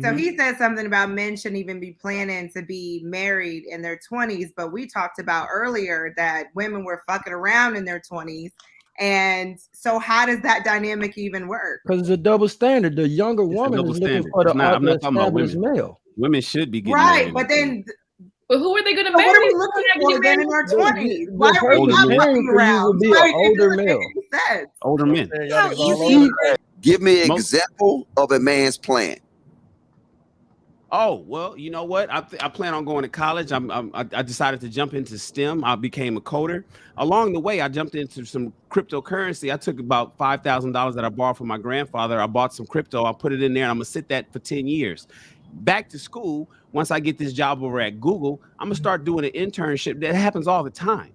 So he said something about men shouldn't even be planning to be married in their 20s, but we talked about earlier that women were fucking around in their 20s. And so how does that dynamic even work? Because it's a double standard. The younger It's a woman double is looking standard. for I'm the not talking about established women. male. Women should be getting married. Right, but then But who are they going to so marry? what are we looking for then in our 20s? Why The are we perfect not pairing fucking for you around? would be Like, an it older doesn't make male. any sense. Older men. How easy. Give me an example of a man's plan. Oh, well, you know what? I plan on going to college. I decided to jump into STEM. I became a coder. Along the way, I jumped into some cryptocurrency. I took about $5,000 that I borrowed from my grandfather. I bought some crypto. I put it in there, and I'm gonna sit that for 10 years. Back to school. Once I get this job over at Google, I'm gonna start doing an internship. That happens all the time.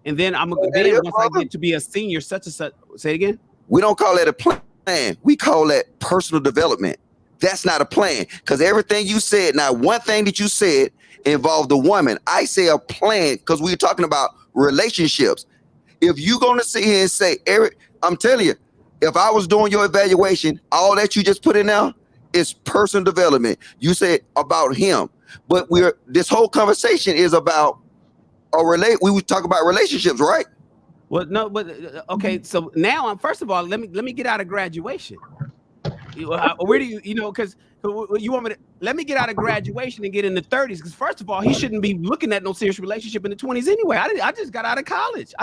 And then once I get to be a senior, such and such. Say it again. We don't call that a plan. We call that personal development. That's not a plan, because everything you said, now one thing that you said involved the woman. I say a plan because we're talking about relationships. If you're going to sit here and say, Eric, I'm telling you, if I was doing your evaluation, all that you just put in now is personal development. You said about him, but this whole conversation is about we would talk about relationships, right? Well, no, but okay. So now, first of all, let me get out of graduation. Where do because you want me to let me get out of graduation and get in the 30s? Because first of all, he shouldn't be looking at no serious relationship in the 20s anyway. I just got out of college.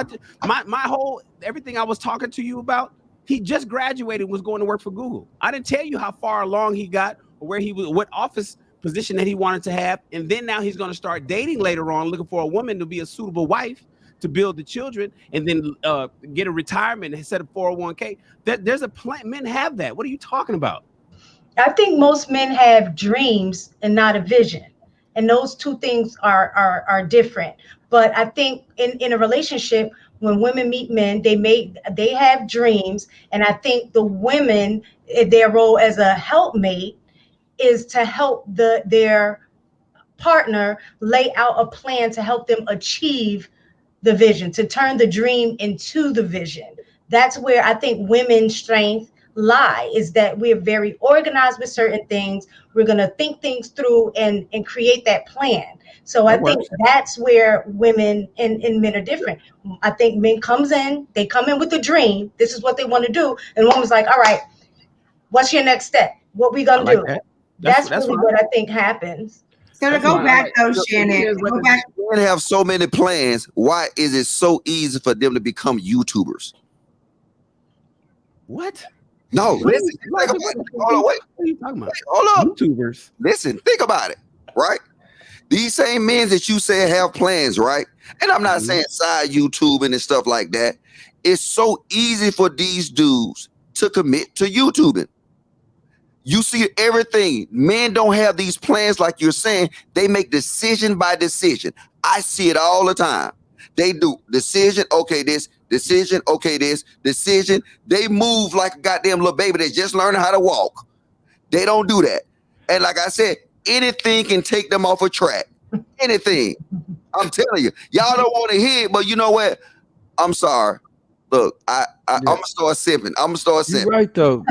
My whole everything I was talking to you about, he just graduated and was going to work for Google. I didn't tell you how far along he got or where he was, what office position that he wanted to have, and then now he's going to start dating later on, looking for a woman to be a suitable wife to build the children, and then get a retirement and set a 401k. There's a plan. Men have that. What are you talking about? I think most men have dreams and not a vision. And those two things are different. But I think in a relationship, when women meet men, they have dreams. And I think the women, their role as a helpmate is to help their partner lay out a plan to help them achieve the vision, to turn the dream into the vision. That's where I think women's strength lie, is that we're very organized with certain things. We're going to think things through and create that plan. So I think that's where women and men are different. I think men they come in with a dream. This is what they want to do. And woman's like, all right, what's your next step? What we going to do? That's really what I think happens. So to go back though, Shannon, men have so many plans. Why is it so easy for them to become YouTubers? What? No, listen. Hold on, wait. What are you talking about? Hold up. YouTubers. Listen, think about it, right? These same men that you say have plans, right? And I'm not saying side YouTubing and stuff like that. It's so easy for these dudes to commit to YouTubing. You see everything. Men don't have these plans like you're saying. They make decision by decision. I see it all the time. They do decision, okay, this, decision, okay, this, decision. They move like a goddamn little baby. They just learning how to walk. They don't do that. And like I said, anything can take them off a track. Anything. I'm telling you. Y'all don't want to hear it, but you know what? I'm sorry. Look, I'm gonna start sipping. You're right though.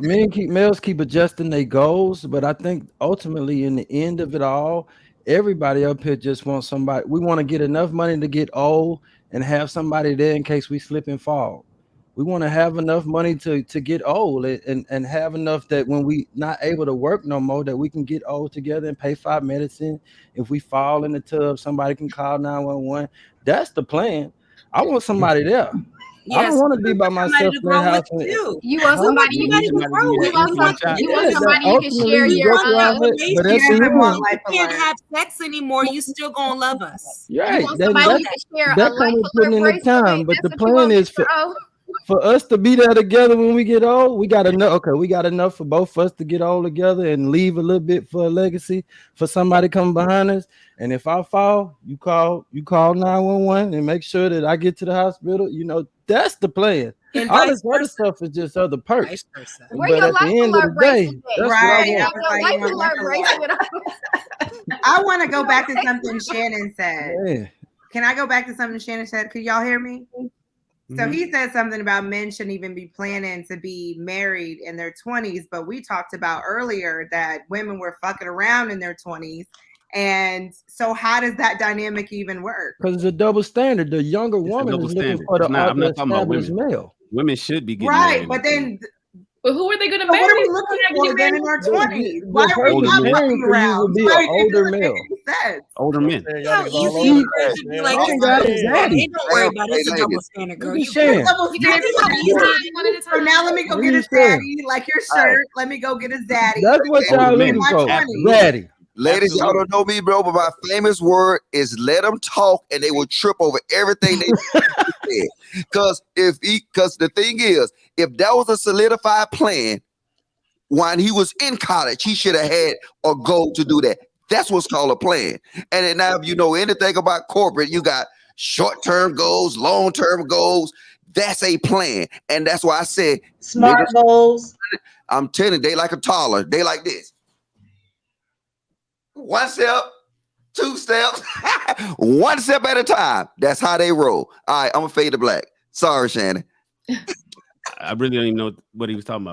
Males keep adjusting their goals, but I think ultimately in the end of it all, everybody up here just wants somebody. We want to get enough money to get old and have somebody there in case we slip and fall. We want to have enough money to get old and have enough that when we not able to work no more, that we can get old together and pay for our medicine. If we fall in the tub, somebody can call 911. That's the plan. I want somebody there. Yes. I don't want to be by myself in the house. You want somebody you can grow with. You want somebody you can share your but you can't have sex anymore. You still gonna love us. Right. You want somebody you can share a life putting in the time, but the plan is for us to be there together when we get old. We got enough. Okay, we got enough for both of us to get old together and leave a little bit for a legacy for somebody coming behind us. And if I fall, you call 911 and make sure that I get to the hospital. You know, that's the plan. And all this other stuff is just other perks. Where your life alert bracelet? Right. I want to go back to something Shannon said. Yeah. Can I go back to something Shannon said? Could y'all hear me? So he said something about men shouldn't even be planning to be married in their 20s, but we talked about earlier that women were fucking around in their 20s. And so how does that dynamic even work? Because it's a double standard. The younger woman is looking for the I'm not talking about established women. male. Women should be getting right, married. but then But who are they going to so marry? what are we looking for then in our 20s? Why are we not fucking around? Be an older male. Older men. How easy it is to be like, Shan got his daddy. hey, don't worry about it. It's a double standard, girl. You Shan. So now let me go get his daddy, like your shirt. Let me go get his daddy. That's what y'all looking for. Daddy. Ladies, y'all don't know me, bro, but my famous word is let them talk and they will trip over everything they said. Because the thing is, if that was a solidified plan when he was in college, he should have had a goal to do that. That's what's called a plan. And then now if you know anything about corporate, you got short-term goals, long-term goals. That's a plan. And that's why I said smart goals. I'm telling you, they like a toddler. They like this. 1 step, 2 steps, 1 step at a time. That's how they roll. All right, I'm gonna fade to black. Sorry, Shannon. I really don't even know what he was talking about.